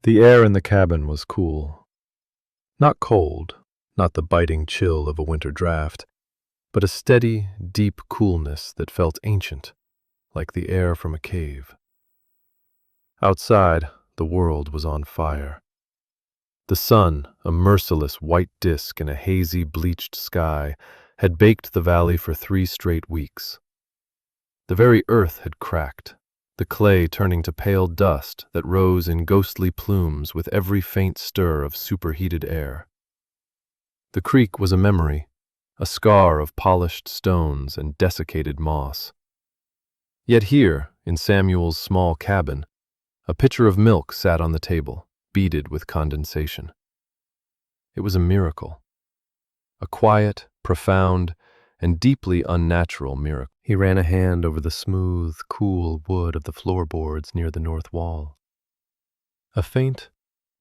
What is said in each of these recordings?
The air in the cabin was cool. Not cold, not the biting chill of a winter draft, but a steady, deep coolness that felt ancient, like the air from a cave. Outside, the world was on fire. The sun, a merciless white disk in a hazy, bleached sky, had baked the valley for 3 straight weeks. The very earth had cracked, the clay turning to pale dust that rose in ghostly plumes with every faint stir of superheated air. The creek was a memory, a scar of polished stones and desiccated moss. Yet here, in Samuel's small cabin, a pitcher of milk sat on the table, beaded with condensation. It was a miracle. A quiet, profound, and deeply unnatural miracle. He ran a hand over the smooth, cool wood of the floorboards near the north wall. A faint,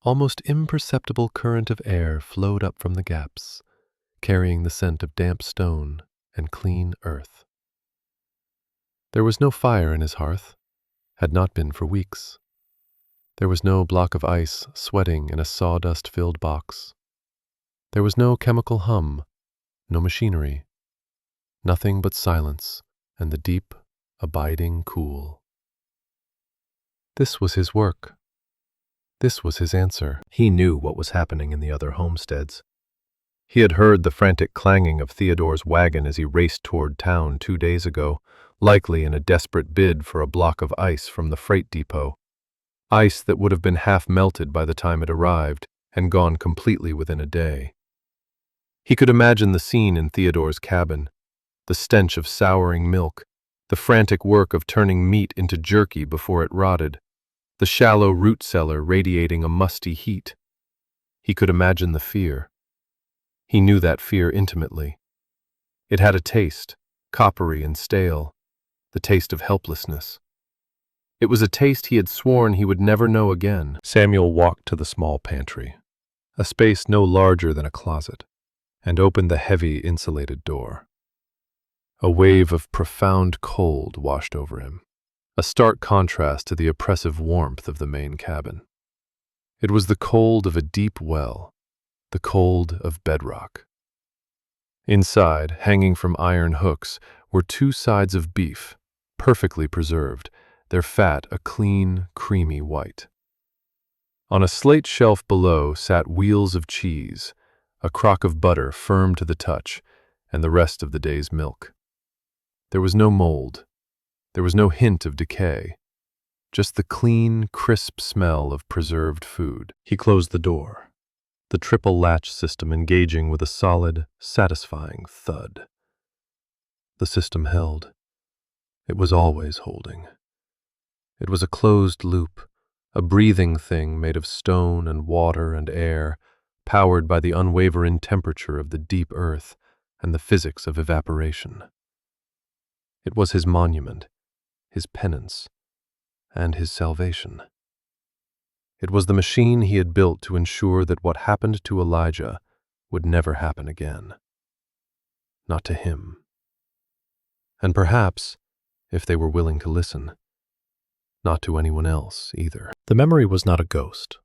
almost imperceptible current of air flowed up from the gaps, carrying the scent of damp stone and clean earth. There was no fire in his hearth, had not been for weeks. There was no block of ice sweating in a sawdust-filled box. There was no chemical hum, no machinery. Nothing but silence and the deep, abiding cool. This was his work. This was his answer. He knew what was happening in the other homesteads. He had heard the frantic clanging of Theodore's wagon as he raced toward town 2 days ago, likely in a desperate bid for a block of ice from the freight depot. Ice that would have been half melted by the time it arrived and gone completely within a day. He could imagine the scene in Theodore's cabin, the stench of souring milk, the frantic work of turning meat into jerky before it rotted, the shallow root cellar radiating a musty heat. He could imagine the fear. He knew that fear intimately. It had a taste, coppery and stale, the taste of helplessness. It was a taste he had sworn he would never know again. Samuel walked to the small pantry, a space no larger than a closet, and opened the heavy insulated door. A wave of profound cold washed over him, a stark contrast to the oppressive warmth of the main cabin. It was the cold of a deep well, the cold of bedrock. Inside, hanging from iron hooks, were 2 sides of beef, perfectly preserved, their fat a clean, creamy white. On a slate shelf below sat wheels of cheese, a crock of butter firm to the touch, and the rest of the day's milk. There was no mold. There was no hint of decay. Just the clean, crisp smell of preserved food. He closed the door, the triple latch system engaging with a solid, satisfying thud. The system held. It was always holding. It was a closed loop, a breathing thing made of stone and water and air, powered by the unwavering temperature of the deep earth and the physics of evaporation. It was his monument, his penance, and his salvation. It was the machine he had built to ensure that what happened to Elijah would never happen again. Not to him. And perhaps, if they were willing to listen, not to anyone else either. The memory was not a ghost.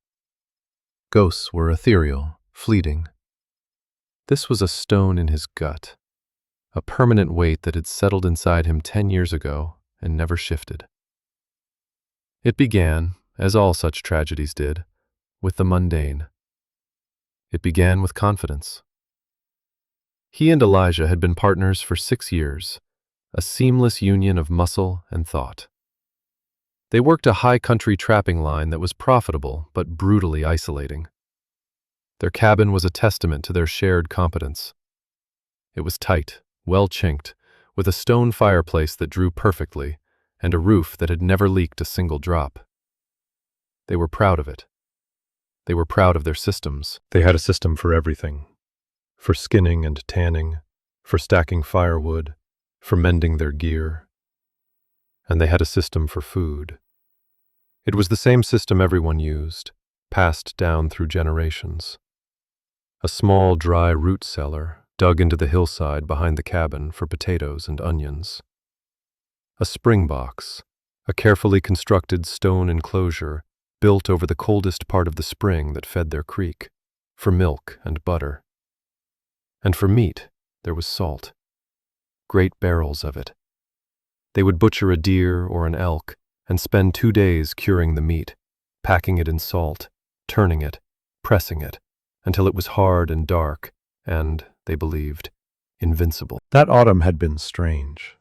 Ghosts were ethereal, fleeting. This was a stone in his gut, a permanent weight that had settled inside him 10 years ago and never shifted. It began, as all such tragedies did, with the mundane. It began with confidence. He and Elijah had been partners for 6 years, a seamless union of muscle and thought. They worked a high-country trapping line that was profitable but brutally isolating. Their cabin was a testament to their shared competence. It was tight, well-chinked, with a stone fireplace that drew perfectly, and a roof that had never leaked a single drop. They were proud of it. They were proud of their systems. They had a system for everything. For skinning and tanning, for stacking firewood, for mending their gear. And they had a system for food. It was the same system everyone used, passed down through generations. A small, dry root cellar dug into the hillside behind the cabin for potatoes and onions. A spring box, a carefully constructed stone enclosure built over the coldest part of the spring that fed their creek, for milk and butter. And for meat, there was salt. Great barrels of it. They would butcher a deer or an elk and spend 2 days curing the meat, packing it in salt, turning it, pressing it, until it was hard and dark and, they believed, invincible. That autumn had been strange.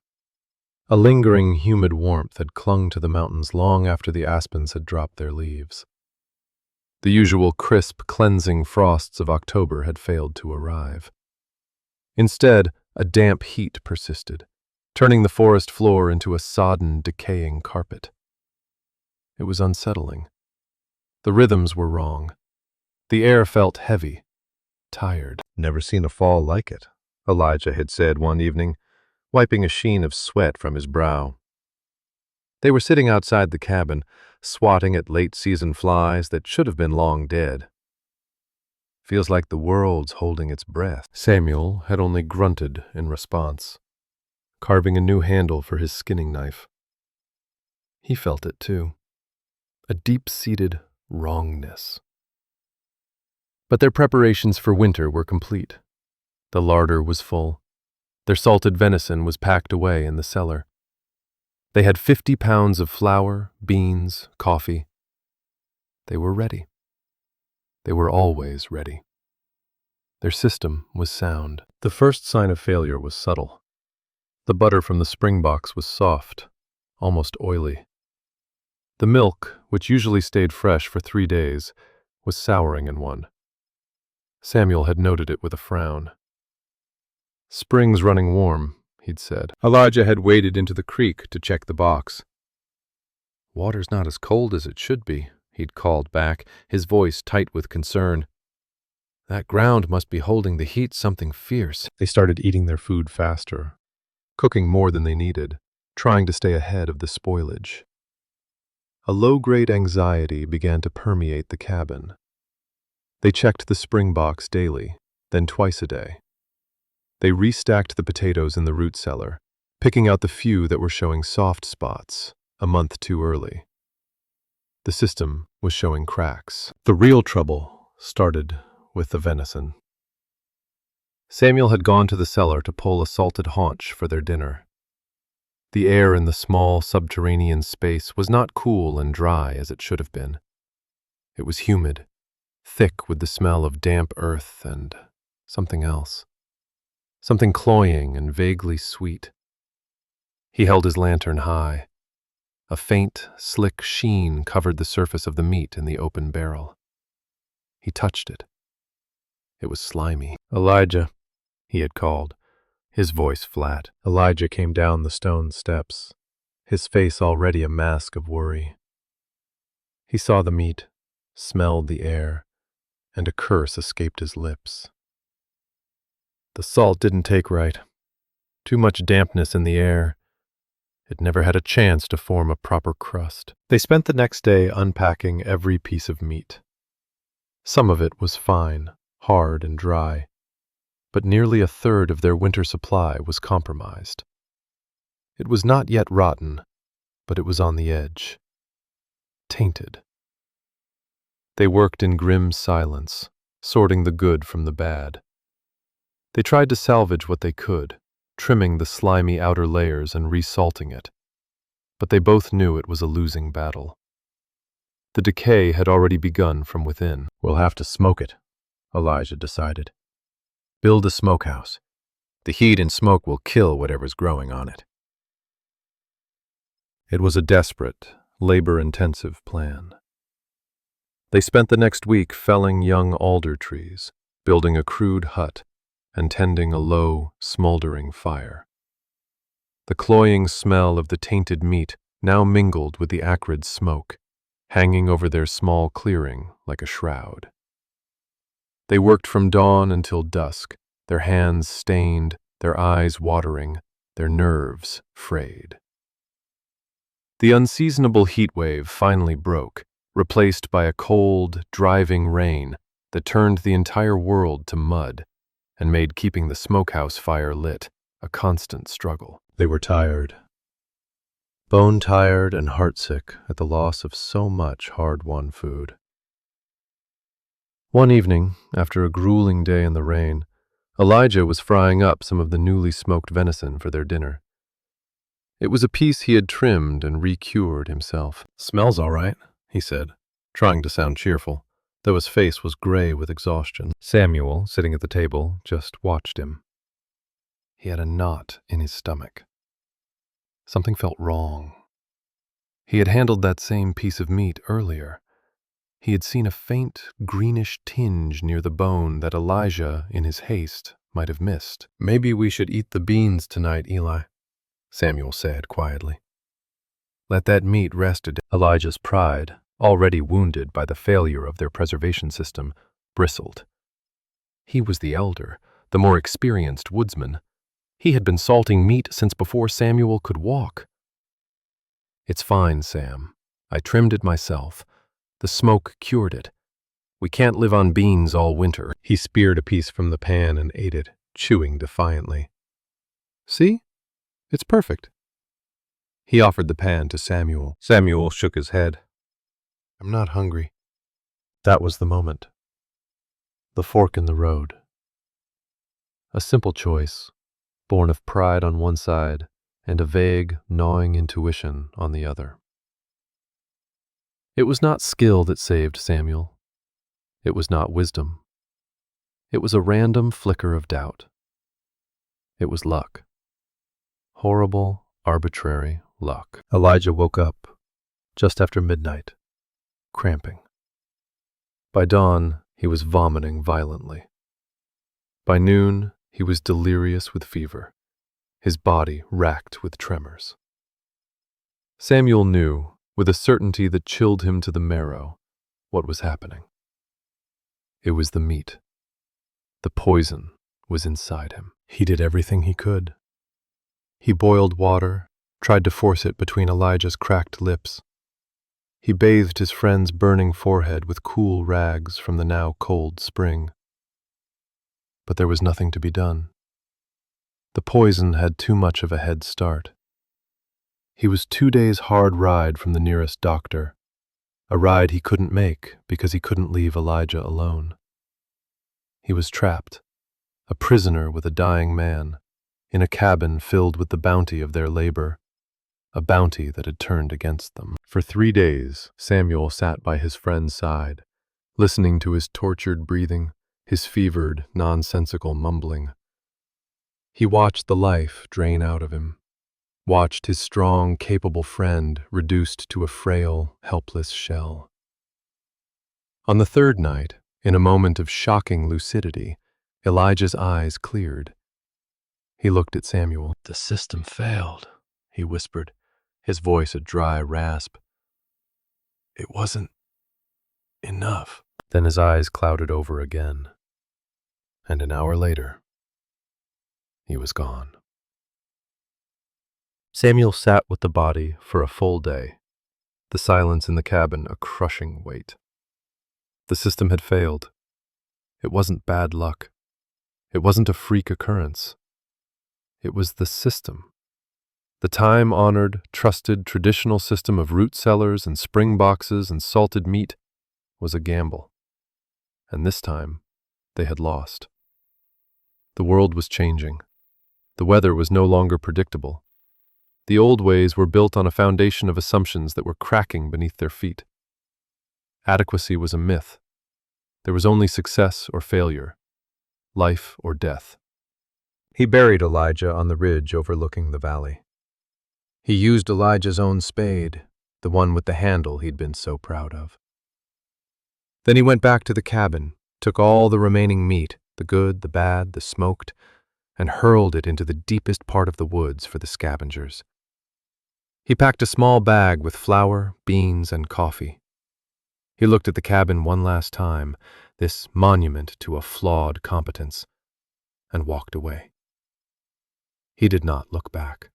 A lingering, humid warmth had clung to the mountains long after the aspens had dropped their leaves. The usual crisp, cleansing frosts of October had failed to arrive. Instead, a damp heat persisted, turning the forest floor into a sodden, decaying carpet. It was unsettling. The rhythms were wrong. The air felt heavy, tired. "Never seen a fall like it," Elijah had said one evening, wiping a sheen of sweat from his brow. They were sitting outside the cabin, swatting at late-season flies that should have been long dead. "Feels like the world's holding its breath." Samuel had only grunted in response, carving a new handle for his skinning knife. He felt it too, a deep-seated wrongness. But their preparations for winter were complete. The larder was full. Their salted venison was packed away in the cellar. They had 50 pounds of flour, beans, coffee. They were ready. They were always ready. Their system was sound. The first sign of failure was subtle. The butter from the spring box was soft, almost oily. The milk, which usually stayed fresh for 3 days, was souring in one. Samuel had noted it with a frown. "Spring's running warm," he'd said. Elijah had waded into the creek to check the box. "Water's not as cold as it should be," he'd called back, his voice tight with concern. "That ground must be holding the heat something fierce." They started eating their food faster, cooking more than they needed, trying to stay ahead of the spoilage. A low-grade anxiety began to permeate the cabin. They checked the spring box daily, then twice a day. They restacked the potatoes in the root cellar, picking out the few that were showing soft spots, a month too early. The system was showing cracks. The real trouble started with the venison. Samuel had gone to the cellar to pull a salted haunch for their dinner. The air in the small subterranean space was not cool and dry as it should have been. It was humid, thick with the smell of damp earth and something else. Something cloying and vaguely sweet. He held his lantern high. A faint, slick sheen covered the surface of the meat in the open barrel. He touched it. It was slimy. "Elijah," he had called, his voice flat. Elijah came down the stone steps, his face already a mask of worry. He saw the meat, smelled the air, and a curse escaped his lips. The salt didn't take right. Too much dampness in the air. It never had a chance to form a proper crust. They spent the next day unpacking every piece of meat. Some of it was fine, hard and dry, but nearly a third of their winter supply was compromised. It was not yet rotten, but it was on the edge. Tainted. They worked in grim silence, sorting the good from the bad. They tried to salvage what they could, trimming the slimy outer layers and resalting it, but they both knew it was a losing battle. The decay had already begun from within. "We'll have to smoke it," Elijah decided. "Build a smokehouse. The heat and smoke will kill whatever's growing on it." It was a desperate, labor-intensive plan. They spent the next week felling young alder trees, building a crude hut, and tending a low, smoldering fire. The cloying smell of the tainted meat now mingled with the acrid smoke, hanging over their small clearing like a shroud. They worked from dawn until dusk, their hands stained, their eyes watering, their nerves frayed. The unseasonable heat wave finally broke, replaced by a cold, driving rain that turned the entire world to mud and made keeping the smokehouse fire lit a constant struggle. They were tired, bone-tired and heartsick at the loss of so much hard-won food. One evening, after a grueling day in the rain, Elijah was frying up some of the newly smoked venison for their dinner. It was a piece he had trimmed and re-cured himself. "Smells all right," he said, trying to sound cheerful, though his face was gray with exhaustion. Samuel, sitting at the table, just watched him. He had a knot in his stomach. Something felt wrong. He had handled that same piece of meat earlier. He had seen a faint, greenish tinge near the bone that Elijah, in his haste, might have missed. "Maybe we should eat the beans tonight, Eli," Samuel said quietly. "Let that meat rest a day." Elijah's pride, already wounded by the failure of their preservation system, bristled. He was the elder, the more experienced woodsman. He had been salting meat since before Samuel could walk. "It's fine, Sam. I trimmed it myself. The smoke cured it. We can't live on beans all winter." He speared a piece from the pan and ate it, chewing defiantly. "See? It's perfect." He offered the pan to Samuel. Samuel shook his head. "I'm not hungry." That was the moment. The fork in the road. A simple choice, born of pride on one side and a vague, gnawing intuition on the other. It was not skill that saved Samuel. It was not wisdom. It was a random flicker of doubt. It was luck. Horrible, arbitrary luck. Elijah woke up just after midnight, cramping. By dawn, he was vomiting violently. By noon, he was delirious with fever, his body racked with tremors. Samuel knew, with a certainty that chilled him to the marrow, what was happening. It was the meat. The poison was inside him. He did everything he could. He boiled water, tried to force it between Elijah's cracked lips. He bathed his friend's burning forehead with cool rags from the now cold spring. But there was nothing to be done. The poison had too much of a head start. He was 2 days' hard ride from the nearest doctor, a ride he couldn't make because he couldn't leave Elijah alone. He was trapped, a prisoner with a dying man, in a cabin filled with the bounty of their labor, a bounty that had turned against them. For 3 days, Samuel sat by his friend's side, listening to his tortured breathing, his fevered, nonsensical mumbling. He watched the life drain out of him, watched his strong, capable friend reduced to a frail, helpless shell. On the third night, in a moment of shocking lucidity, Elijah's eyes cleared. He looked at Samuel. "The system failed," he whispered, his voice a dry rasp. "It wasn't enough." Then his eyes clouded over again, and an hour later, he was gone. Samuel sat with the body for a full day, the silence in the cabin a crushing weight. The system had failed. It wasn't bad luck. It wasn't a freak occurrence. It was the system. The time-honored, trusted, traditional system of root cellars and spring boxes and salted meat was a gamble. And this time, they had lost. The world was changing. The weather was no longer predictable. The old ways were built on a foundation of assumptions that were cracking beneath their feet. Adequacy was a myth. There was only success or failure, life or death. He buried Elijah on the ridge overlooking the valley. He used Elijah's own spade, the one with the handle he'd been so proud of. Then he went back to the cabin, took all the remaining meat, the good, the bad, the smoked, and hurled it into the deepest part of the woods for the scavengers. He packed a small bag with flour, beans, and coffee. He looked at the cabin one last time, this monument to a flawed competence, and walked away. He did not look back.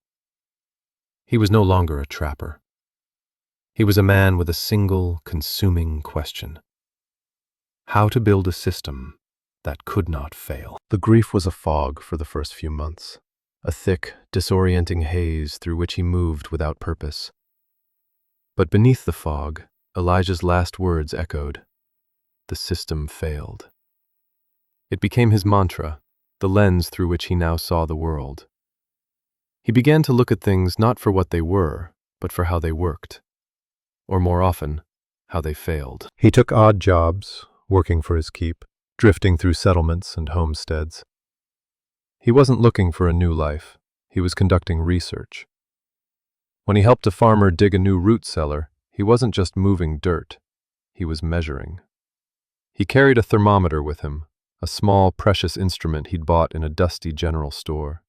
He was no longer a trapper. He was a man with a single, consuming question: how to build a system that could not fail. The grief was a fog for the first few months. a thick, disorienting haze through which he moved without purpose. But beneath the fog, Elijah's last words echoed. The system failed. It became his mantra, the lens through which he now saw the world. He began to look at things not for what they were, but for how they worked. Or more often, how they failed. He took odd jobs, working for his keep, drifting through settlements and homesteads. He wasn't looking for a new life. He was conducting research. When he helped a farmer dig a new root cellar, he wasn't just moving dirt. He was measuring. He carried a thermometer with him, a small, precious instrument he'd bought in a dusty general store.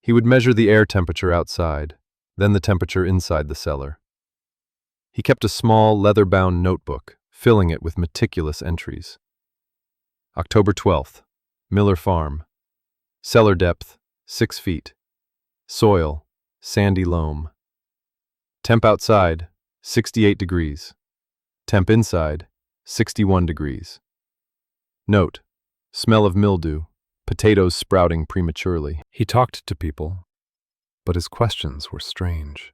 He would measure the air temperature outside, then the temperature inside the cellar. He kept a small, leather-bound notebook, filling it with meticulous entries. October 12th, Miller Farm. Cellar depth, 6 feet. Soil, sandy loam. Temp outside, 68 degrees. Temp inside, 61 degrees. Note, smell of mildew, potatoes sprouting prematurely. He talked to people, but his questions were strange.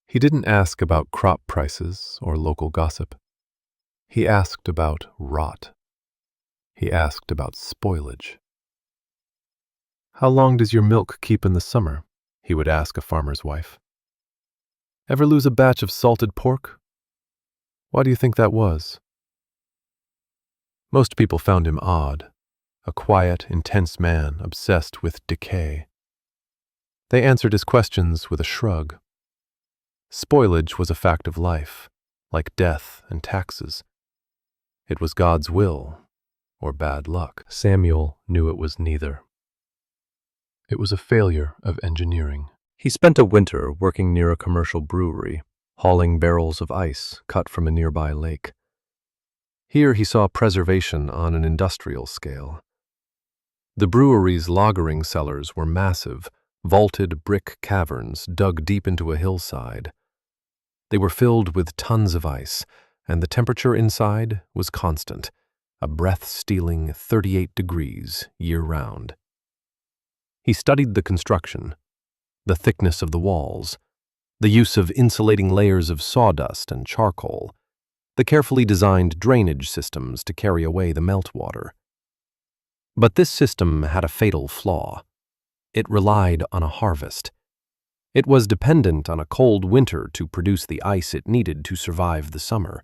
He didn't ask about crop prices or local gossip. He asked about rot. He asked about spoilage. How long does your milk keep in the summer? He would ask a farmer's wife. Ever lose a batch of salted pork? Why do you think that was? Most people found him odd, a quiet, intense man obsessed with decay. They answered his questions with a shrug. Spoilage was a fact of life, like death and taxes. It was God's will, or bad luck. Samuel knew it was neither. It was a failure of engineering. He spent a winter working near a commercial brewery, hauling barrels of ice cut from a nearby lake. Here he saw preservation on an industrial scale. The brewery's lagering cellars were massive, vaulted brick caverns dug deep into a hillside. They were filled with tons of ice, and the temperature inside was constant, a breath-stealing 38 degrees year-round. He studied the construction, the thickness of the walls, the use of insulating layers of sawdust and charcoal, the carefully designed drainage systems to carry away the meltwater. But this system had a fatal flaw. It relied on a harvest. It was dependent on a cold winter to produce the ice it needed to survive the summer.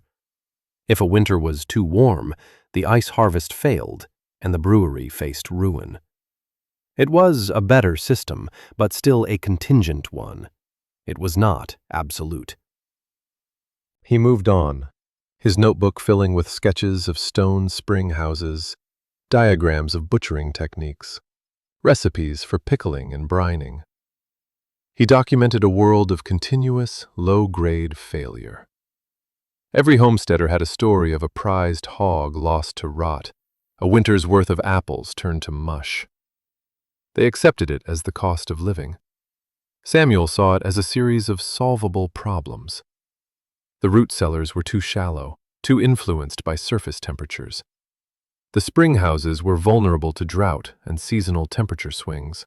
If a winter was too warm, the ice harvest failed, and the brewery faced ruin. It was a better system, but still a contingent one. It was not absolute. He moved on, his notebook filling with sketches of stone spring houses, diagrams of butchering techniques, recipes for pickling and brining. He documented a world of continuous, low-grade failure. Every homesteader had a story of a prized hog lost to rot, a winter's worth of apples turned to mush. They accepted it as the cost of living. Samuel saw it as a series of solvable problems. The root cellars were too shallow, too influenced by surface temperatures. The spring houses were vulnerable to drought and seasonal temperature swings.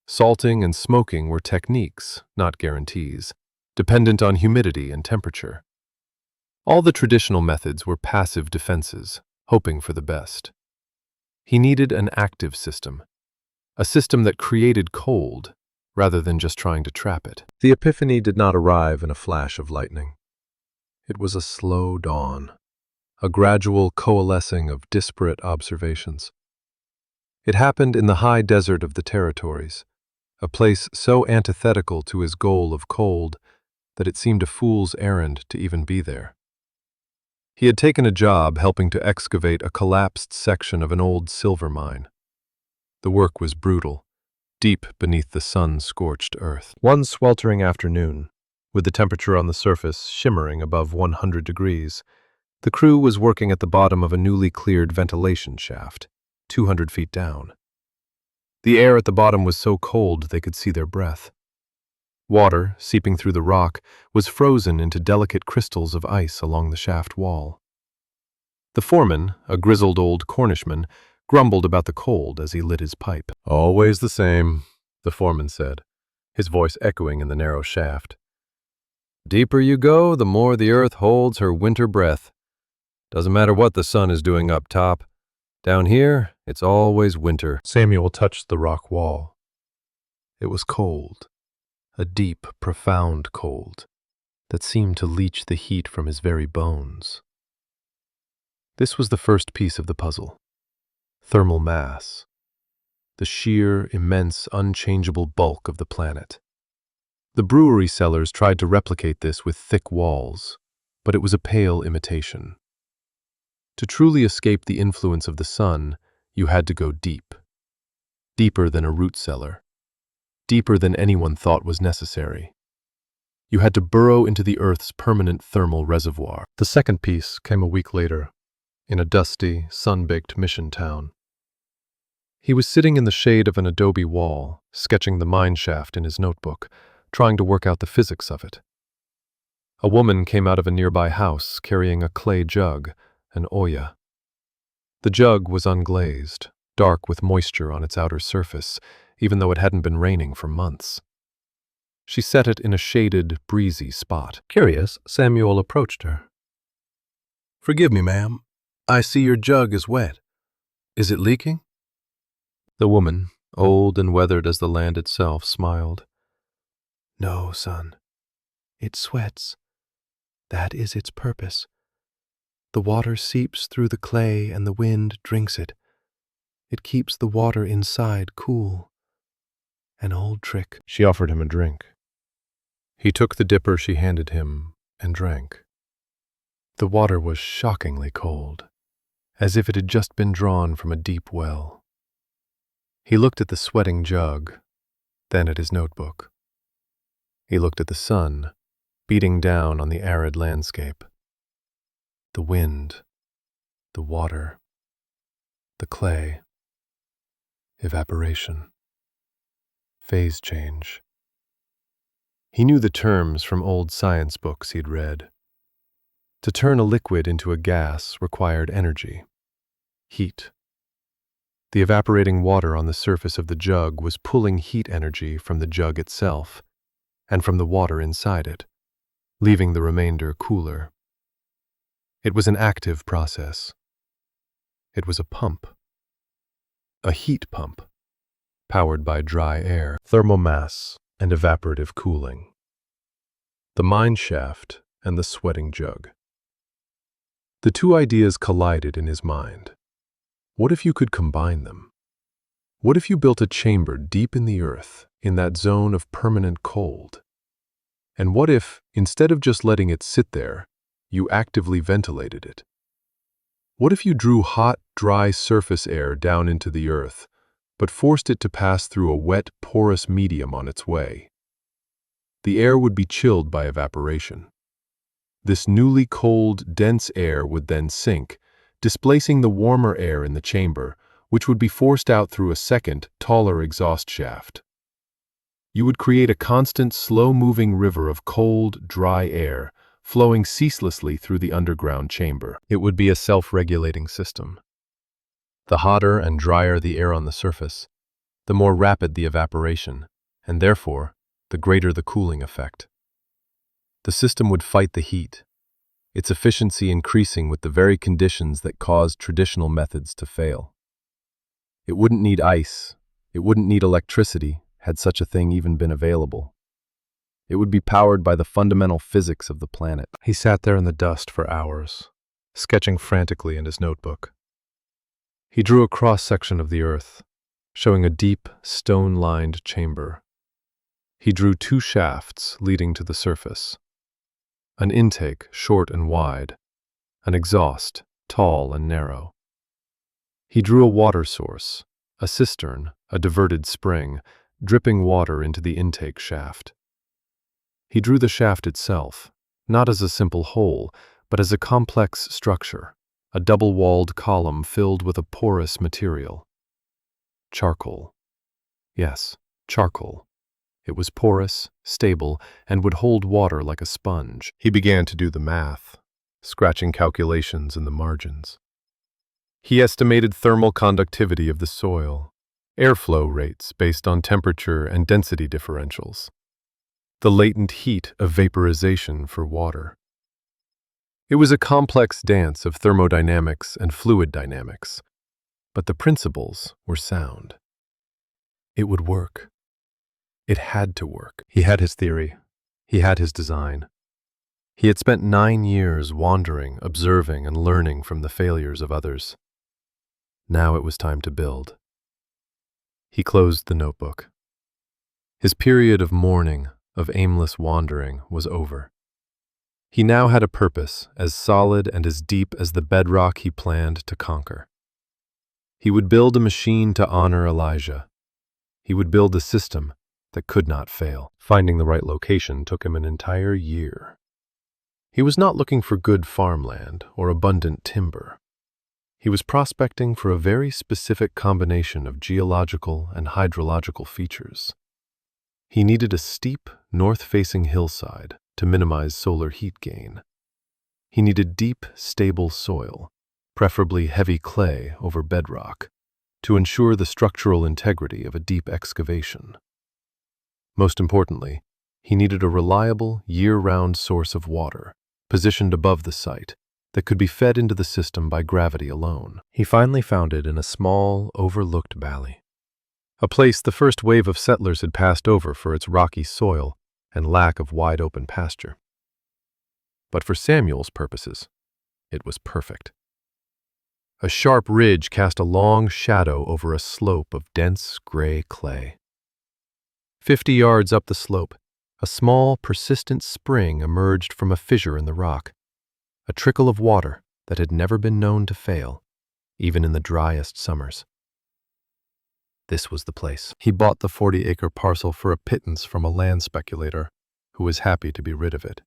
Salting and smoking were techniques, not guarantees, dependent on humidity and temperature. All the traditional methods were passive defenses, hoping for the best. He needed an active system, a system that created cold, rather than just trying to trap it. The epiphany did not arrive in a flash of lightning. It was a slow dawn, a gradual coalescing of disparate observations. It happened in the high desert of the territories, a place so antithetical to his goal of cold that it seemed a fool's errand to even be there. He had taken a job helping to excavate a collapsed section of an old silver mine. The work was brutal, deep beneath the sun-scorched earth. One sweltering afternoon, with the temperature on the surface shimmering above 100 degrees, the crew was working at the bottom of a newly cleared ventilation shaft, 200 feet down. The air at the bottom was so cold they could see their breath. Water, seeping through the rock, was frozen into delicate crystals of ice along the shaft wall. The foreman, a grizzled old Cornishman, grumbled about the cold as he lit his pipe. "Always the same," the foreman said, his voice echoing in the narrow shaft. "Deeper you go, the more the earth holds her winter breath. Doesn't matter what the sun is doing up top. Down here, it's always winter." Samuel touched the rock wall. It was cold, a deep, profound cold that seemed to leach the heat from his very bones. This was the first piece of the puzzle. Thermal mass. The sheer, immense, unchangeable bulk of the planet. The brewery cellars tried to replicate this with thick walls, but it was a pale imitation. To truly escape the influence of the sun, you had to go deep. Deeper than a root cellar. Deeper than anyone thought was necessary. You had to burrow into the Earth's permanent thermal reservoir. The second piece came a week later, in a dusty, sun-baked mission town. He was sitting in the shade of an adobe wall, sketching the mine shaft in his notebook, trying to work out the physics of it. A woman came out of a nearby house carrying a clay jug, an olla. The jug was unglazed, dark with moisture on its outer surface, even though it hadn't been raining for months. She set it in a shaded, breezy spot. Curious, Samuel approached her. "Forgive me, ma'am. I see your jug is wet. Is it leaking?" The woman, old and weathered as the land itself, smiled. "No, son. It sweats. That is its purpose. The water seeps through the clay and the wind drinks it. It keeps the water inside cool. An old trick." She offered him a drink. He took the dipper she handed him and drank. The water was shockingly cold, as if it had just been drawn from a deep well. He looked at the sweating jug, then at his notebook. He looked at the sun, beating down on the arid landscape. The wind, the water, the clay, evaporation, phase change. He knew the terms from old science books he'd read. To turn a liquid into a gas required energy, heat. The evaporating water on the surface of the jug was pulling heat energy from the jug itself and from the water inside it, leaving the remainder cooler. It was an active process. It was a pump. A heat pump, powered by dry air, thermal mass, and evaporative cooling. The mine shaft and the sweating jug. The two ideas collided in his mind. What if you could combine them? What if you built a chamber deep in the earth, in that zone of permanent cold? And what if, instead of just letting it sit there, you actively ventilated it? What if you drew hot, dry surface air down into the earth, but forced it to pass through a wet, porous medium on its way? The air would be chilled by evaporation. This newly cold, dense air would then sink, displacing the warmer air in the chamber, which would be forced out through a second, taller exhaust shaft. You would create a constant, slow-moving river of cold, dry air, flowing ceaselessly through the underground chamber. It would be a self-regulating system. The hotter and drier the air on the surface, the more rapid the evaporation, and therefore, the greater the cooling effect. The system would fight the heat, its efficiency increasing with the very conditions that caused traditional methods to fail. It wouldn't need ice, it wouldn't need electricity, had such a thing even been available. It would be powered by the fundamental physics of the planet. He sat there in the dust for hours, sketching frantically in his notebook. He drew a cross-section of the earth, showing a deep, stone-lined chamber. He drew two shafts leading to the surface. An intake, short and wide. An exhaust, tall and narrow. He drew a water source, a cistern, a diverted spring, dripping water into the intake shaft. He drew the shaft itself, not as a simple hole, but as a complex structure, a double-walled column filled with a porous material. Charcoal. Yes, charcoal. It was porous, stable, and would hold water like a sponge. He began to do the math, scratching calculations in the margins. He estimated thermal conductivity of the soil, airflow rates based on temperature and density differentials, the latent heat of vaporization for water. It was a complex dance of thermodynamics and fluid dynamics, but the principles were sound. It would work. It had to work. He had his theory. He had his design. He had spent 9 years wandering, observing, and learning from the failures of others. Now it was time to build. He closed the notebook. His period of mourning, of aimless wandering, was over. He now had a purpose as solid and as deep as the bedrock he planned to conquer. He would build a machine to honor Elijah. He would build a system that could not fail. Finding the right location took him an entire year. He was not looking for good farmland or abundant timber. He was prospecting for a very specific combination of geological and hydrological features. He needed a steep, north-facing hillside to minimize solar heat gain. He needed deep, stable soil, preferably heavy clay over bedrock, to ensure the structural integrity of a deep excavation. Most importantly, he needed a reliable, year-round source of water, positioned above the site, that could be fed into the system by gravity alone. He finally found it in a small, overlooked valley, a place the first wave of settlers had passed over for its rocky soil and lack of wide-open pasture. But for Samuel's purposes, it was perfect. A sharp ridge cast a long shadow over a slope of dense gray clay. 50 yards up the slope, a small, persistent spring emerged from a fissure in the rock, a trickle of water that had never been known to fail, even in the driest summers. This was the place. He bought the 40-acre parcel for a pittance from a land speculator who was happy to be rid of it.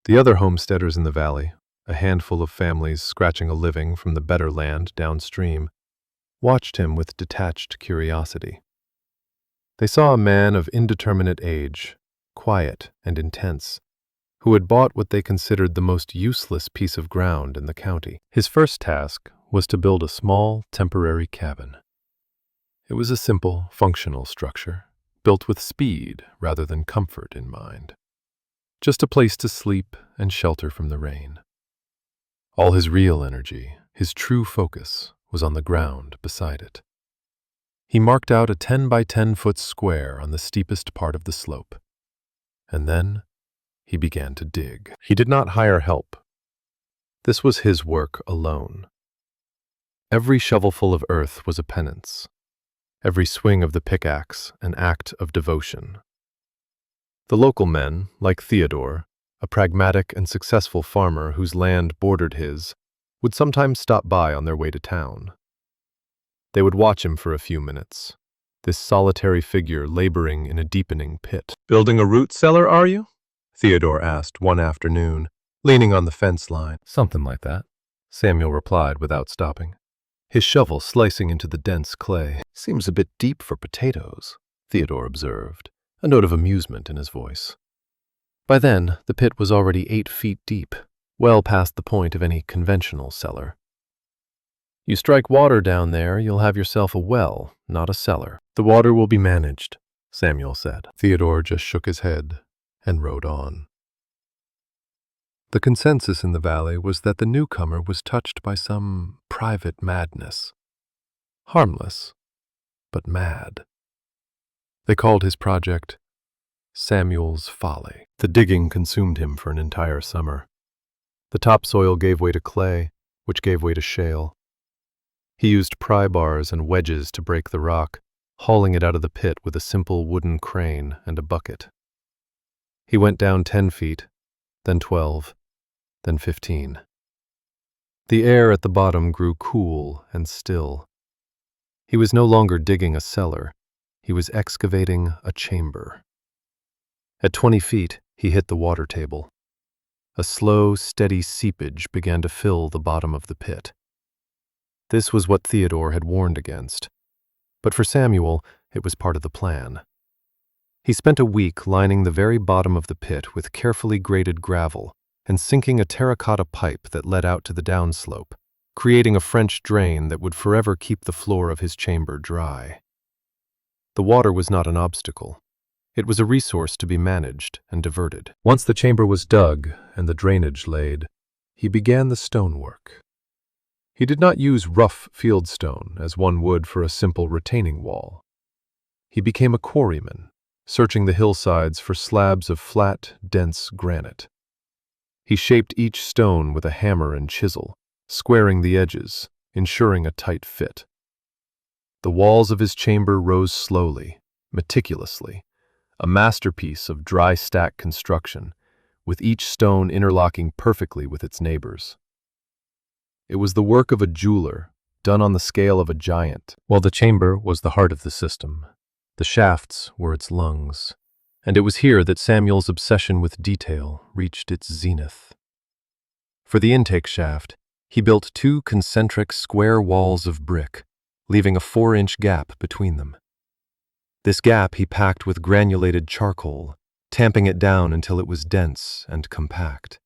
The other homesteaders in the valley, a handful of families scratching a living from the better land downstream, watched him with detached curiosity. They saw a man of indeterminate age, quiet and intense, who had bought what they considered the most useless piece of ground in the county. His first task was to build a small, temporary cabin. It was a simple, functional structure, built with speed rather than comfort in mind. Just a place to sleep and shelter from the rain. All his real energy, his true focus, was on the ground beside it. He marked out a 10 by 10 foot square on the steepest part of the slope. And then he began to dig. He did not hire help. This was his work alone. Every shovelful of earth was a penance. Every swing of the pickaxe an act of devotion. The local men, like Theodore, a pragmatic and successful farmer whose land bordered his, would sometimes stop by on their way to town. They would watch him for a few minutes, this solitary figure laboring in a deepening pit. "Building a root cellar, are you?" Theodore asked one afternoon, leaning on the fence line. "Something like that," Samuel replied without stopping, his shovel slicing into the dense clay. "Seems a bit deep for potatoes," Theodore observed, a note of amusement in his voice. By then, the pit was already 8 feet deep, well past the point of any conventional cellar. "You strike water down there, you'll have yourself a well, not a cellar." "The water will be managed," Samuel said. Theodore just shook his head and rode on. The consensus in the valley was that the newcomer was touched by some private madness. Harmless, but mad. They called his project Samuel's Folly. The digging consumed him for an entire summer. The topsoil gave way to clay, which gave way to shale. He used pry bars and wedges to break the rock, hauling it out of the pit with a simple wooden crane and a bucket. He went down 10 feet, then 12, then 15. The air at the bottom grew cool and still. He was no longer digging a cellar. He was excavating a chamber. At 20 feet, he hit the water table. A slow, steady seepage began to fill the bottom of the pit. This was what Theodore had warned against. But for Samuel, it was part of the plan. He spent a week lining the very bottom of the pit with carefully graded gravel and sinking a terracotta pipe that led out to the downslope, creating a French drain that would forever keep the floor of his chamber dry. The water was not an obstacle. It was a resource to be managed and diverted. Once the chamber was dug and the drainage laid, he began the stonework. He did not use rough fieldstone as one would for a simple retaining wall. He became a quarryman, searching the hillsides for slabs of flat, dense granite. He shaped each stone with a hammer and chisel, squaring the edges, ensuring a tight fit. The walls of his chamber rose slowly, meticulously, a masterpiece of dry stack construction, with each stone interlocking perfectly with its neighbors. It was the work of a jeweler, done on the scale of a giant. While the chamber was the heart of the system, the shafts were its lungs, and it was here that Samuel's obsession with detail reached its zenith. For the intake shaft, he built 2 concentric square walls of brick, leaving a 4-inch gap between them. This gap he packed with granulated charcoal, tamping it down until it was dense and compact.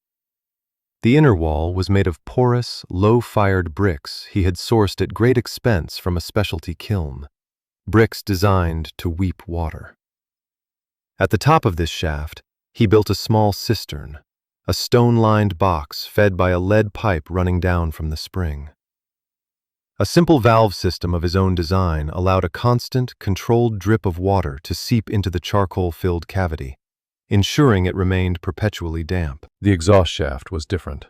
The inner wall was made of porous, low-fired bricks he had sourced at great expense from a specialty kiln, bricks designed to weep water. At the top of this shaft, he built a small cistern, a stone-lined box fed by a lead pipe running down from the spring. A simple valve system of his own design allowed a constant, controlled drip of water to seep into the charcoal-filled cavity, ensuring it remained perpetually damp. The exhaust shaft was different.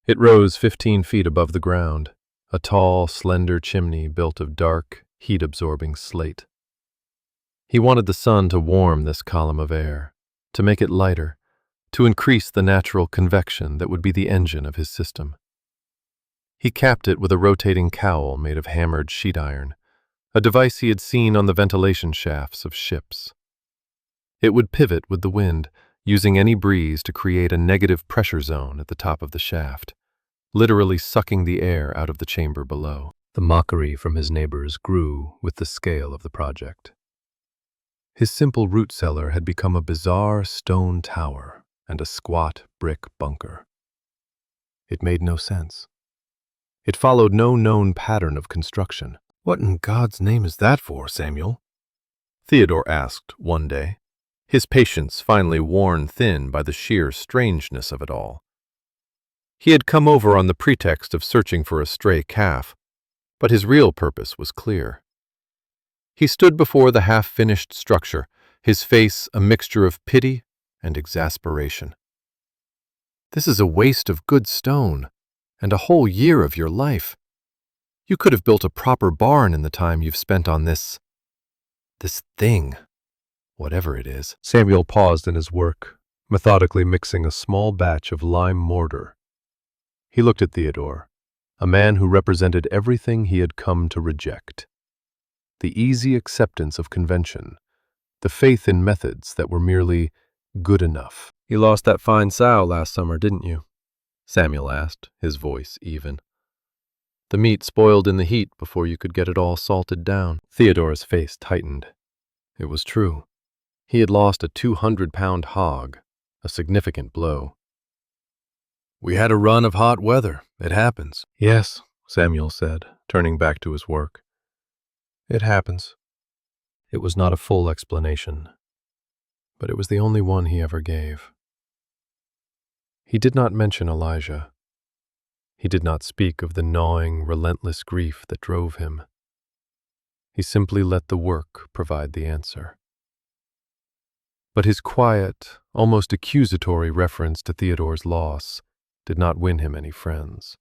It rose 15 feet above the ground, a tall, slender chimney built of dark, heat-absorbing slate. He wanted the sun to warm this column of air, to make it lighter, to increase the natural convection that would be the engine of his system. He capped it with a rotating cowl made of hammered sheet iron, a device he had seen on the ventilation shafts of ships. It would pivot with the wind, using any breeze to create a negative pressure zone at the top of the shaft, literally sucking the air out of the chamber below. The mockery from his neighbors grew with the scale of the project. His simple root cellar had become a bizarre stone tower and a squat brick bunker. It made no sense. It followed no known pattern of construction. "What in God's name is that for, Samuel?" Theodore asked one day, his patience finally worn thin by the sheer strangeness of it all. He had come over on the pretext of searching for a stray calf, but his real purpose was clear. He stood before the half-finished structure, his face a mixture of pity and exasperation. "This is a waste of good stone, and a whole year of your life. You could have built a proper barn in the time you've spent on this thing, whatever it is." Samuel paused in his work, methodically mixing a small batch of lime mortar. He looked at Theodore, a man who represented everything he had come to reject. The easy acceptance of convention, the faith in methods that were merely good enough. "You lost that fine sow last summer, didn't you?" Samuel asked, his voice even. "The meat spoiled in the heat before you could get it all salted down." Theodore's face tightened. It was true. He had lost a 200-pound hog, a significant blow. "We had a run of hot weather. It happens." "Yes," Samuel said, turning back to his work. "It happens." It was not a full explanation, but it was the only one he ever gave. He did not mention Elijah. He did not speak of the gnawing, relentless grief that drove him. He simply let the work provide the answer. But his quiet, almost accusatory reference to Theodore's loss did not win him any friends.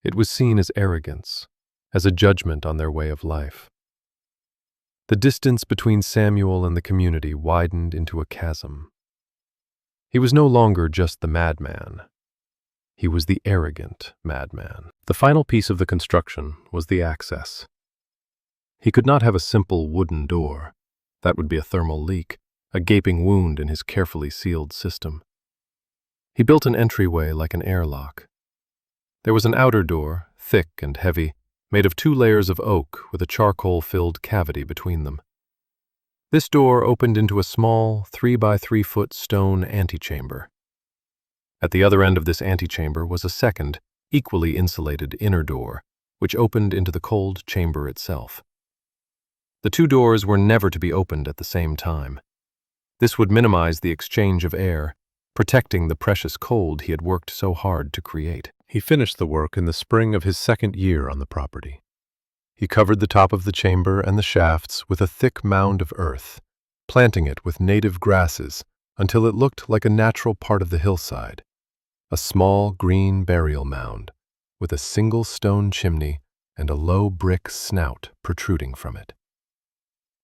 It was seen as arrogance, as a judgment on their way of life. The distance between Samuel and the community widened into a chasm. He was no longer just the madman. He was the arrogant madman. The final piece of the construction was the access. He could not have a simple wooden door. That would be a thermal leak, a gaping wound in his carefully sealed system. He built an entryway like an airlock. There was an outer door, thick and heavy, made of 2 layers of oak with a charcoal-filled cavity between them. This door opened into a small 3-by-3-foot stone antechamber. At the other end of this antechamber was a second, equally insulated inner door, which opened into the cold chamber itself. The two doors were never to be opened at the same time. This would minimize the exchange of air, protecting the precious cold he had worked so hard to create. He finished the work in the spring of his second year on the property. He covered the top of the chamber and the shafts with a thick mound of earth, planting it with native grasses until it looked like a natural part of the hillside, a small green burial mound with a single stone chimney and a low brick snout protruding from it.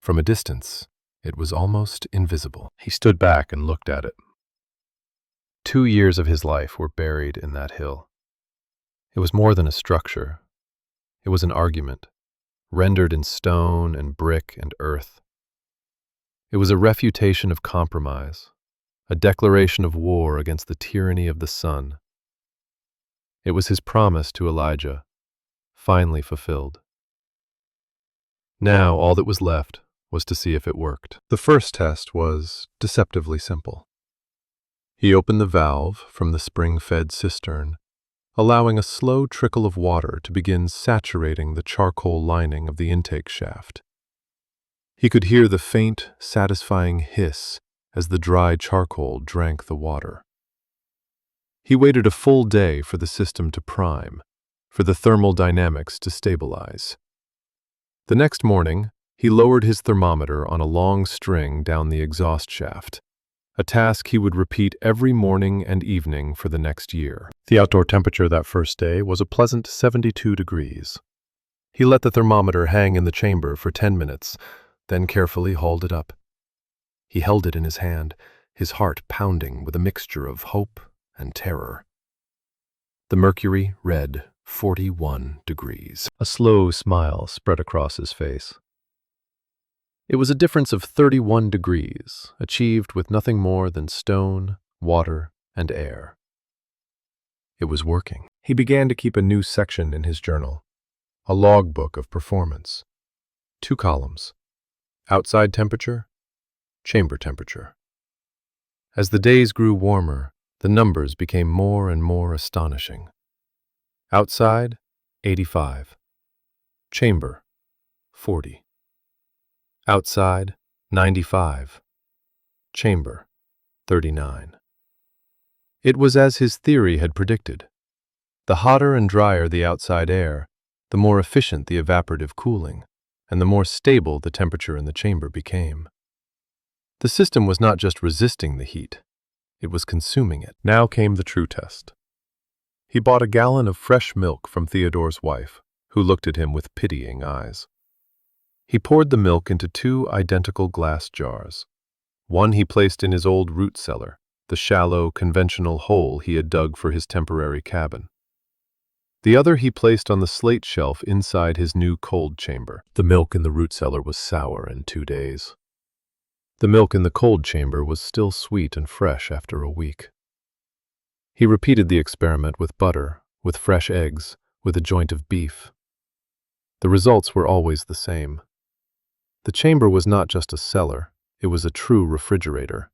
From a distance, it was almost invisible. He stood back and looked at it. 2 years of his life were buried in that hill. It was more than a structure. It was an argument, rendered in stone and brick and earth. It was a refutation of compromise, a declaration of war against the tyranny of the sun. It was his promise to Elijah, finally fulfilled. Now all that was left was to see if it worked. The first test was deceptively simple. He opened the valve from the spring-fed cistern, allowing a slow trickle of water to begin saturating the charcoal lining of the intake shaft. He could hear the faint, satisfying hiss as the dry charcoal drank the water. He waited a full day for the system to prime, for the thermal dynamics to stabilize. The next morning, he lowered his thermometer on a long string down the exhaust shaft, a task he would repeat every morning and evening for the next year. The outdoor temperature that first day was a pleasant 72 degrees. He let the thermometer hang in the chamber for 10 minutes, then carefully hauled it up. He held it in his hand, his heart pounding with a mixture of hope and terror. The mercury read 41 degrees. A slow smile spread across his face. It was a difference of 31 degrees, achieved with nothing more than stone, water, and air. It was working. He began to keep a new section in his journal, a logbook of performance. 2 columns: outside temperature, chamber temperature. As the days grew warmer, the numbers became more and more astonishing. Outside, 85. Chamber, 40. Outside, 95. Chamber, 39. It was as his theory had predicted. The hotter and drier the outside air, the more efficient the evaporative cooling, and the more stable the temperature in the chamber became. The system was not just resisting the heat, it was consuming it. Now came the true test. He bought a gallon of fresh milk from Theodore's wife, who looked at him with pitying eyes. He poured the milk into 2 identical glass jars. One he placed in his old root cellar, the shallow, conventional hole he had dug for his temporary cabin. The other he placed on the slate shelf inside his new cold chamber. The milk in the root cellar was sour in 2 days. The milk in the cold chamber was still sweet and fresh after a week. He repeated the experiment with butter, with fresh eggs, with a joint of beef. The results were always the same. The chamber was not just a cellar, it was a true refrigerator.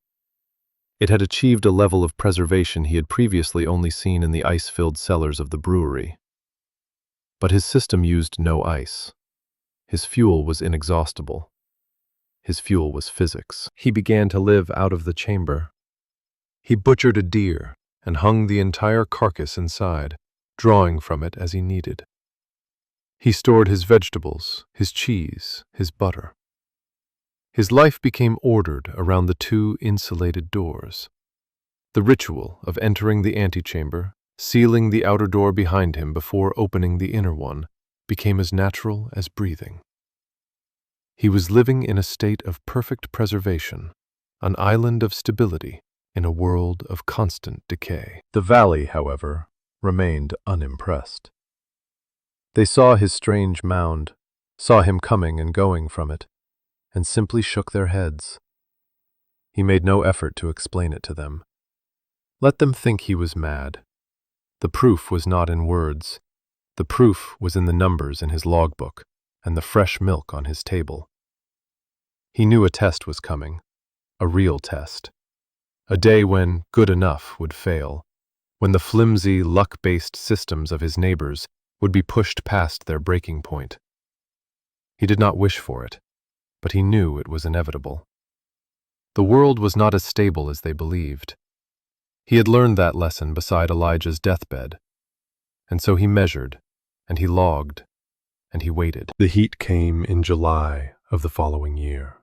It had achieved a level of preservation he had previously only seen in the ice-filled cellars of the brewery. But his system used no ice. His fuel was inexhaustible. His fuel was physics. He began to live out of the chamber. He butchered a deer and hung the entire carcass inside, drawing from it as he needed. He stored his vegetables, his cheese, his butter. His life became ordered around the 2 insulated doors. The ritual of entering the antechamber, sealing the outer door behind him before opening the inner one, became as natural as breathing. He was living in a state of perfect preservation, an island of stability in a world of constant decay. The valley, however, remained unimpressed. They saw his strange mound, saw him coming and going from it, and simply shook their heads. He made no effort to explain it to them. Let them think he was mad. The proof was not in words. The proof was in the numbers in his logbook and the fresh milk on his table. He knew a test was coming, a real test. A day when good enough would fail, when the flimsy, luck-based systems of his neighbors would be pushed past their breaking point. He did not wish for it, but he knew it was inevitable. The world was not as stable as they believed. He had learned that lesson beside Elijah's deathbed, and so he measured, and he logged, and he waited. The heat came in July of the following year.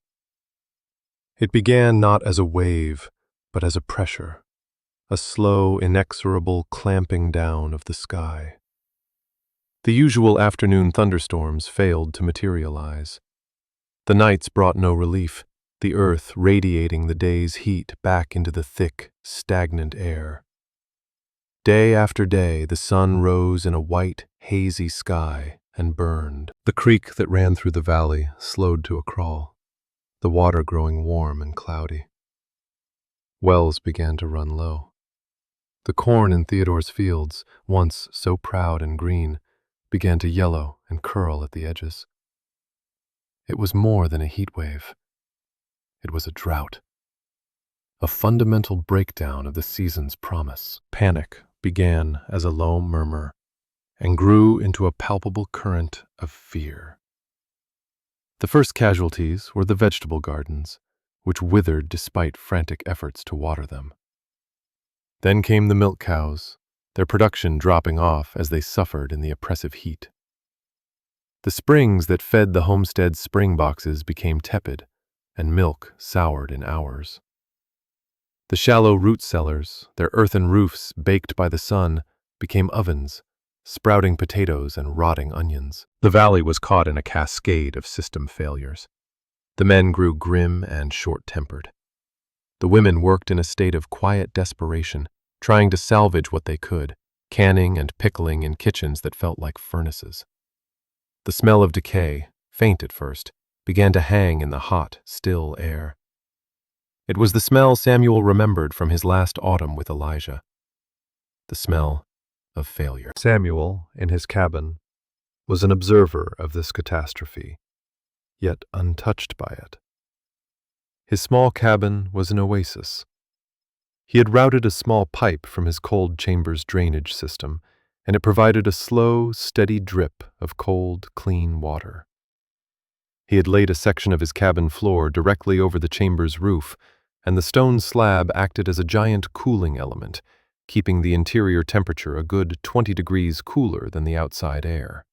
It began not as a wave, but as a pressure, a slow, inexorable clamping down of the sky. The usual afternoon thunderstorms failed to materialize. The nights brought no relief, the earth radiating the day's heat back into the thick, stagnant air. Day after day, the sun rose in a white, hazy sky and burned. The creek that ran through the valley slowed to a crawl, the water growing warm and cloudy. Wells began to run low. The corn in Theodore's fields, once so proud and green, began to yellow and curl at the edges. It was more than a heat wave. It was a drought. A fundamental breakdown of the season's promise. Panic began as a low murmur and grew into a palpable current of fear. The first casualties were the vegetable gardens, which withered despite frantic efforts to water them. Then came the milk cows, their production dropping off as they suffered in the oppressive heat. The springs that fed the homestead's spring boxes became tepid, and milk soured in hours. The shallow root cellars, their earthen roofs baked by the sun, became ovens, sprouting potatoes and rotting onions. The valley was caught in a cascade of system failures. The men grew grim and short-tempered. The women worked in a state of quiet desperation, trying to salvage what they could, canning and pickling in kitchens that felt like furnaces. The smell of decay, faint at first, began to hang in the hot, still air. It was the smell Samuel remembered from his last autumn with Elijah. The smell of failure. Samuel, in his cabin, was an observer of this catastrophe, yet untouched by it. His small cabin was an oasis. He had routed a small pipe from his cold chamber's drainage system, and it provided a slow, steady drip of cold, clean water. He had laid a section of his cabin floor directly over the chamber's roof, and the stone slab acted as a giant cooling element, keeping the interior temperature a good 20 degrees cooler than the outside air.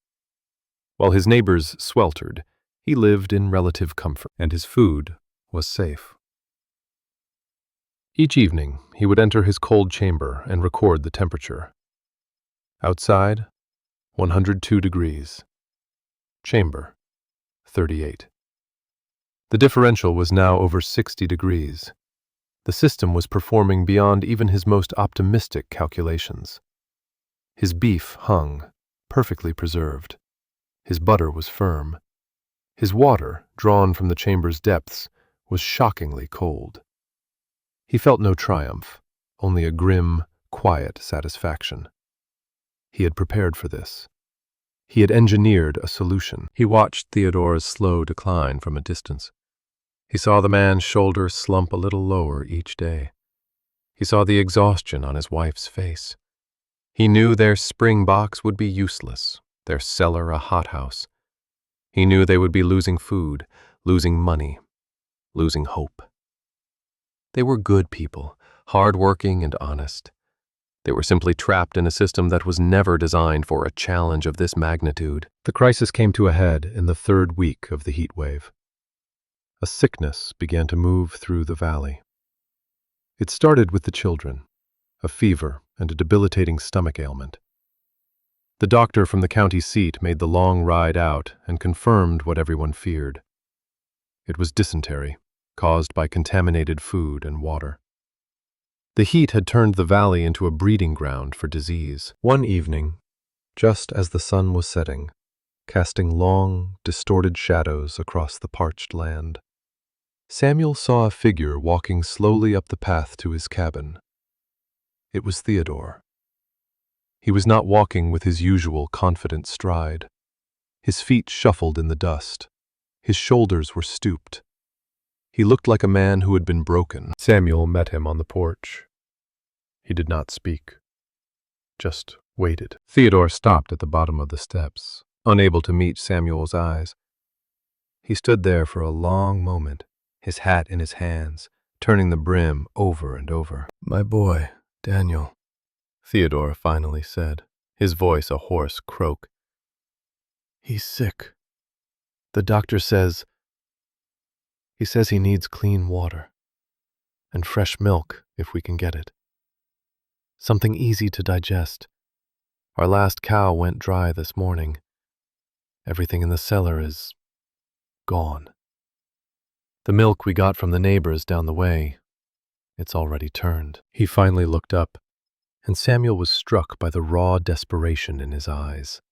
While his neighbors sweltered, he lived in relative comfort, and his food was safe. Each evening, he would enter his cold chamber and record the temperature. Outside, 102 degrees. Chamber, 38. The differential was now over 60 degrees. The system was performing beyond even his most optimistic calculations. His beef hung, perfectly preserved. His butter was firm. His water, drawn from the chamber's depths, was shockingly cold. He felt no triumph, only a grim, quiet satisfaction. He had prepared for this. He had engineered a solution. He watched Theodore's slow decline from a distance. He saw the man's shoulders slump a little lower each day. He saw the exhaustion on his wife's face. He knew their spring box would be useless, their cellar a hothouse. He knew they would be losing food, losing money, losing hope. They were good people, hard-working and honest. They were simply trapped in a system that was never designed for a challenge of this magnitude. The crisis came to a head in the third week of the heat wave. A sickness began to move through the valley. It started with the children, a fever and a debilitating stomach ailment. The doctor from the county seat made the long ride out and confirmed what everyone feared. It was dysentery, caused by contaminated food and water. The heat had turned the valley into a breeding ground for disease. One evening, just as the sun was setting, casting long, distorted shadows across the parched land, Samuel saw a figure walking slowly up the path to his cabin. It was Theodore. He was not walking with his usual confident stride. His feet shuffled in the dust. His shoulders were stooped. He looked like a man who had been broken. Samuel met him on the porch. He did not speak. just waited. Theodore stopped at the bottom of the steps, unable to meet Samuel's eyes. He stood there for a long moment, his hat in his hands, turning the brim over and over. "My boy, Daniel," Theodore finally said, his voice a hoarse croak. "He's sick. The doctor says he needs clean water and fresh milk if we can get it. Something easy to digest. Our last cow went dry this morning. Everything in the cellar is gone. The milk we got from the neighbors down the way, it's already turned." He finally looked up, and Samuel was struck by the raw desperation in his eyes.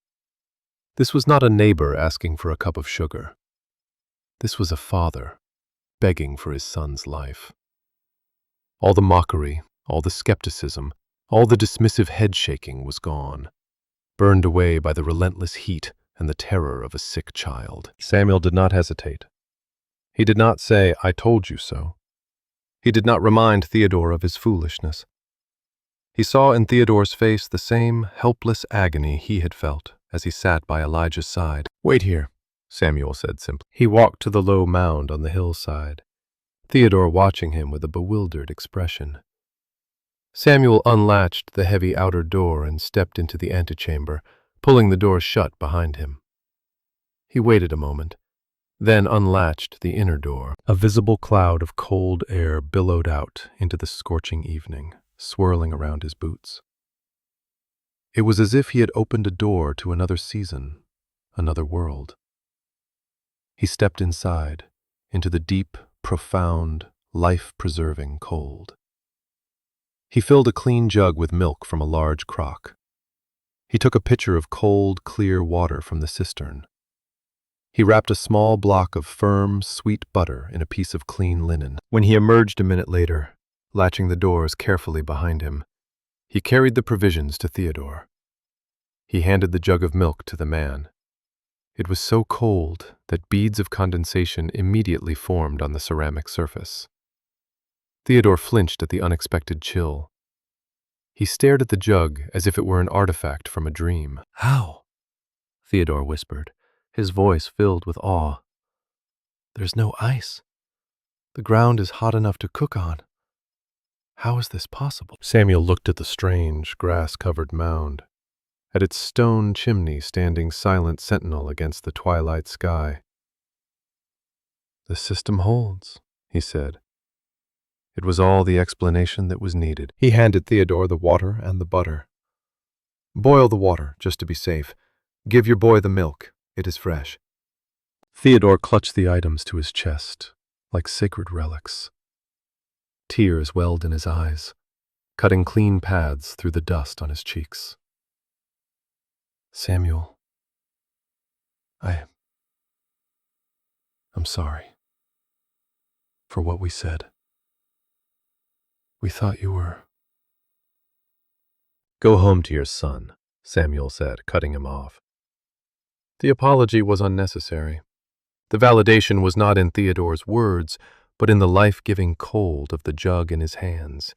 This was not a neighbor asking for a cup of sugar. This was a father begging for his son's life. All the mockery, all the skepticism, all the dismissive head-shaking was gone, burned away by the relentless heat and the terror of a sick child. Samuel did not hesitate. He did not say, "I told you so." He did not remind Theodore of his foolishness. He saw in Theodore's face the same helpless agony he had felt as he sat by Elijah's side. "Wait here," Samuel said simply. He walked to the low mound on the hillside, Theodore watching him with a bewildered expression. Samuel unlatched the heavy outer door and stepped into the antechamber, pulling the door shut behind him. He waited a moment, then unlatched the inner door. A visible cloud of cold air billowed out into the scorching evening, swirling around his boots. It was as if he had opened a door to another season, another world. He stepped inside, into the deep, profound, life-preserving cold. He filled a clean jug with milk from a large crock. He took a pitcher of cold, clear water from the cistern. He wrapped a small block of firm, sweet butter in a piece of clean linen. When he emerged a minute later, latching the doors carefully behind him, he carried the provisions to Theodore. He handed the jug of milk to the man. It was so cold that beads of condensation immediately formed on the ceramic surface. Theodore flinched at the unexpected chill. He stared at the jug as if it were an artifact from a dream. "How?" Theodore whispered, his voice filled with awe. "There's no ice. The ground is hot enough to cook on. How is this possible?" Samuel looked at the strange, grass-covered mound, at its stone chimney standing silent sentinel against the twilight sky. "The system holds," he said. It was all the explanation that was needed. He handed Theodore the water and the butter. "Boil the water, just to be safe. Give your boy the milk. It is fresh." Theodore clutched the items to his chest, like sacred relics. Tears welled in his eyes, cutting clean paths through the dust on his cheeks. "Samuel, I'm sorry for what we said. We thought you were—" "Go home to your son," Samuel said, cutting him off. The apology was unnecessary. The validation was not in Theodore's words, but in the life-giving cold of the jug in his hands.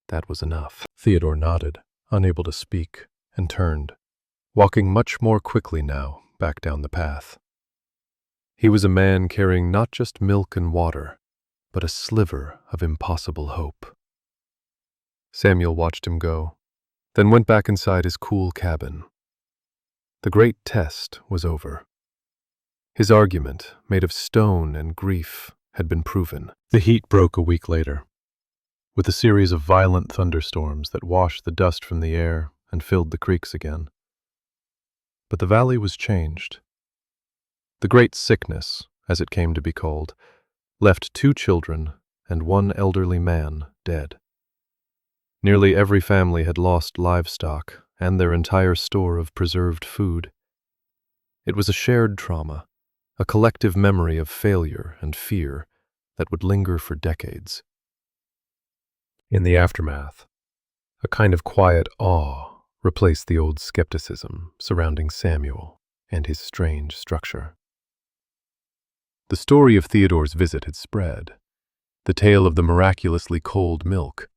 That was enough. Theodore nodded, unable to speak, and turned, walking much more quickly now back down the path. He was a man carrying not just milk and water, but a sliver of impossible hope. Samuel watched him go, then went back inside his cool cabin. The great test was over. His argument, made of stone and grief, had been proven. The heat broke a week later, with a series of violent thunderstorms that washed the dust from the air and filled the creeks again. But the valley was changed. The great sickness, as it came to be called, left 2 children and 1 elderly man dead. Nearly every family had lost livestock and their entire store of preserved food. It was a shared trauma, a collective memory of failure and fear that would linger for decades. In the aftermath, a kind of quiet awe replaced the old skepticism surrounding Samuel and his strange structure. The story of Theodore's visit had spread. The tale of the miraculously cold milk,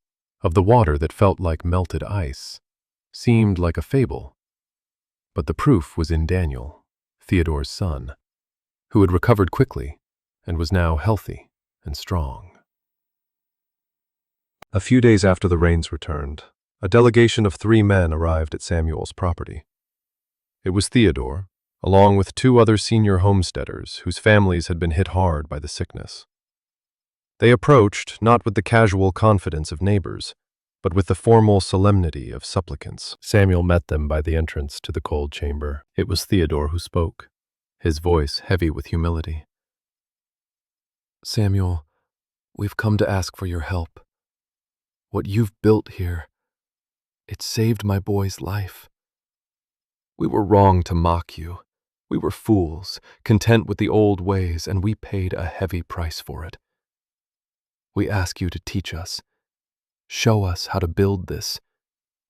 of the water that felt like melted ice, seemed like a fable. But the proof was in Daniel, Theodore's son, who had recovered quickly and was now healthy and strong. A few days after the rains returned, a delegation of 3 men arrived at Samuel's property. It was Theodore, along with 2 other senior homesteaders whose families had been hit hard by the sickness. They approached not with the casual confidence of neighbors, but with the formal solemnity of supplicants. Samuel met them by the entrance to the cold chamber. It was Theodore who spoke, his voice heavy with humility. "Samuel, we've come to ask for your help. What you've built here, it saved my boy's life. We were wrong to mock you. We were fools, content with the old ways, and we paid a heavy price for it. We ask you to teach us, show us how to build this,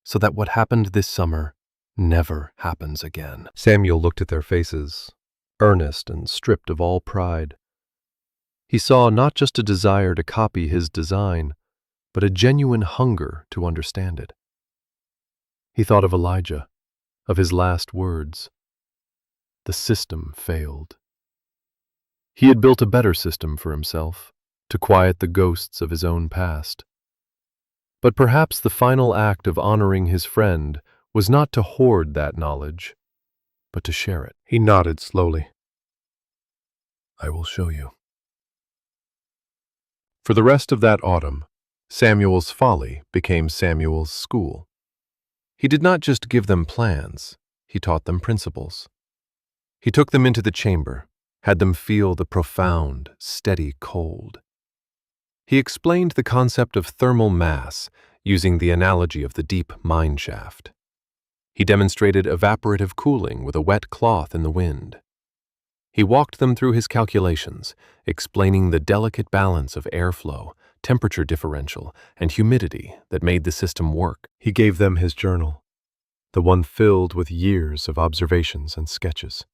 so that what happened this summer never happens again." Samuel looked at their faces, earnest and stripped of all pride. He saw not just a desire to copy his design, but a genuine hunger to understand it. He thought of Elijah, of his last words. The system failed. He had built a better system for himself, to quiet the ghosts of his own past. But perhaps the final act of honoring his friend was not to hoard that knowledge, but to share it. He nodded slowly. "I will show you." For the rest of that autumn, Samuel's folly became Samuel's school. He did not just give them plans, he taught them principles. He took them into the chamber, had them feel the profound, steady cold. He explained the concept of thermal mass using the analogy of the deep mine shaft. He demonstrated evaporative cooling with a wet cloth in the wind. He walked them through his calculations, explaining the delicate balance of airflow, temperature differential, and humidity that made the system work. He gave them his journal, the one filled with years of observations and sketches.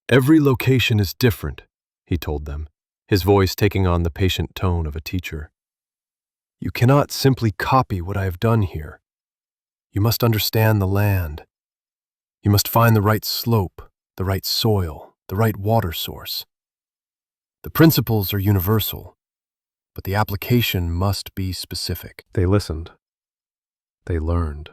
"Every location is different," he told them, his voice taking on the patient tone of a teacher. "You cannot simply copy what I have done here. You must understand the land. You must find the right slope, the right soil, the right water source. The principles are universal, but the application must be specific." They listened. They learned.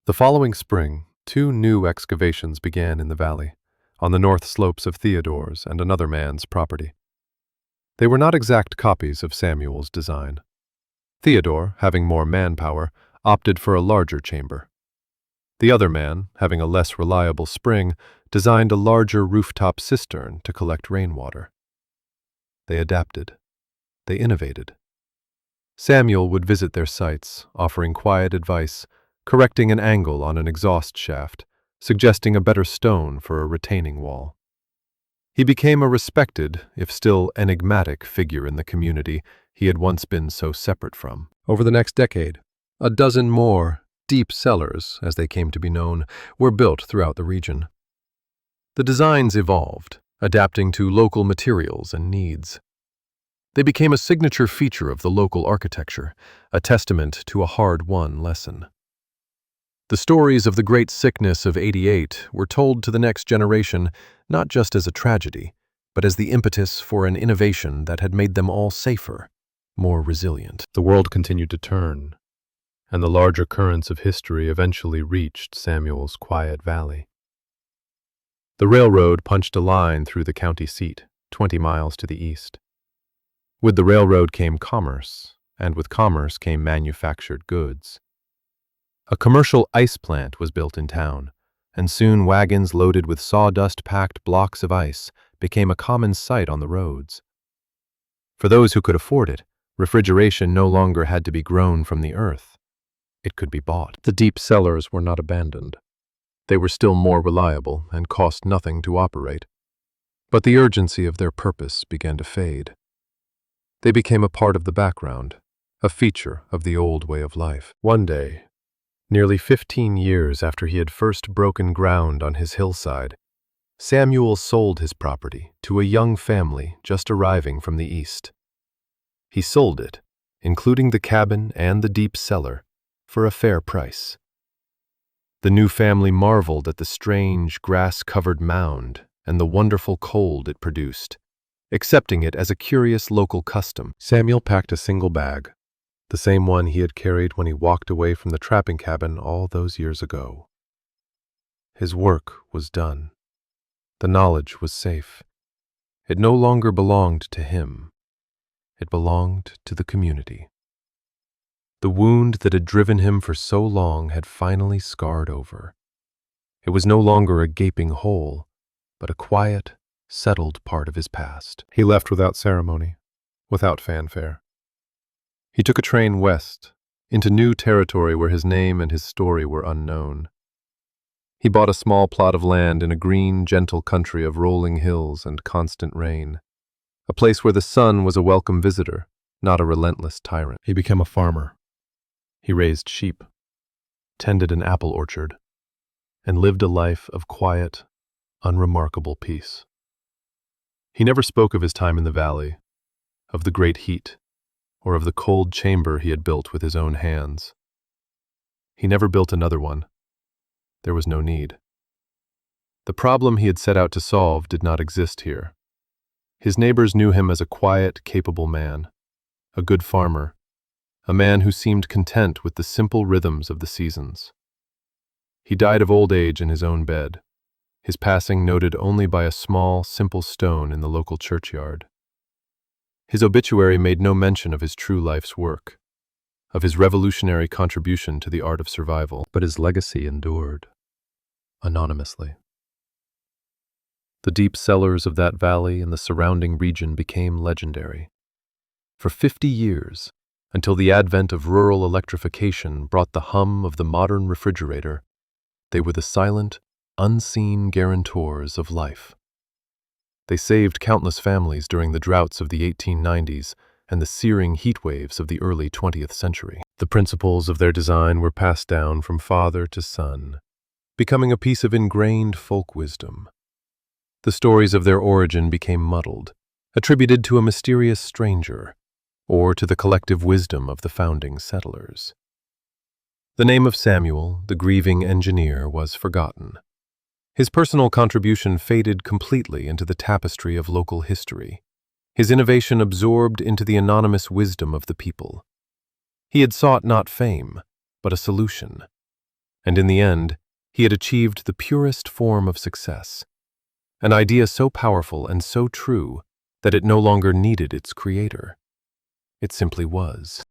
The following spring, 2 new excavations began in the valley, on the north slopes of Theodore's and another man's property. They were not exact copies of Samuel's design. Theodore, having more manpower, opted for a larger chamber. The other man, having a less reliable spring, designed a larger rooftop cistern to collect rainwater. They adapted. They innovated. Samuel would visit their sites, offering quiet advice, correcting an angle on an exhaust shaft, suggesting a better stone for a retaining wall. He became a respected, if still enigmatic, figure in the community he had once been so separate from. Over the next decade, a dozen more deep cellars, as they came to be known, were built throughout the region. The designs evolved, adapting to local materials and needs. They became a signature feature of the local architecture, a testament to a hard-won lesson. The stories of the Great Sickness of '88 were told to the next generation not just as a tragedy, but as the impetus for an innovation that had made them all safer, more resilient. The world continued to turn, and the larger currents of history eventually reached Samuel's quiet valley. The railroad punched a line through the county seat, 20 miles to the east. With the railroad came commerce, and with commerce came manufactured goods. A commercial ice plant was built in town, and soon wagons loaded with sawdust-packed blocks of ice became a common sight on the roads. For those who could afford it, refrigeration no longer had to be grown from the earth. It could be bought. The deep cellars were not abandoned. They were still more reliable and cost nothing to operate. But the urgency of their purpose began to fade. They became a part of the background, a feature of the old way of life. One day, nearly 15 years after he had first broken ground on his hillside, Samuel sold his property to a young family just arriving from the east. He sold it, including the cabin and the deep cellar, for a fair price. The new family marveled at the strange, grass-covered mound and the wonderful cold it produced, accepting it as a curious local custom. Samuel packed a single bag, the same one he had carried when he walked away from the trapping cabin all those years ago. His work was done. The knowledge was safe. It no longer belonged to him. It belonged to the community. The wound that had driven him for so long had finally scarred over. It was no longer a gaping hole, but a quiet, settled part of his past. He left without ceremony, without fanfare. He took a train west, into new territory where his name and his story were unknown. He bought a small plot of land in a green, gentle country of rolling hills and constant rain, a place where the sun was a welcome visitor, not a relentless tyrant. He became a farmer. He raised sheep, tended an apple orchard, and lived a life of quiet, unremarkable peace. He never spoke of his time in the valley, of the great heat, or of the cold chamber he had built with his own hands. He never built another one. There was no need. The problem he had set out to solve did not exist here. His neighbors knew him as a quiet, capable man, a good farmer, a man who seemed content with the simple rhythms of the seasons. He died of old age in his own bed, his passing noted only by a small, simple stone in the local churchyard. His obituary made no mention of his true life's work, of his revolutionary contribution to the art of survival, but his legacy endured, anonymously. The deep cellars of that valley and the surrounding region became legendary. For 50 years, until the advent of rural electrification brought the hum of the modern refrigerator, they were the silent, unseen guarantors of life. They saved countless families during the droughts of the 1890s and the searing heat waves of the early 20th century. The principles of their design were passed down from father to son, becoming a piece of ingrained folk wisdom. The stories of their origin became muddled, attributed to a mysterious stranger, or to the collective wisdom of the founding settlers. The name of Samuel, the grieving engineer, was forgotten. His personal contribution faded completely into the tapestry of local history, his innovation absorbed into the anonymous wisdom of the people. He had sought not fame, but a solution, and in the end, he had achieved the purest form of success, an idea so powerful and so true that it no longer needed its creator. It simply was.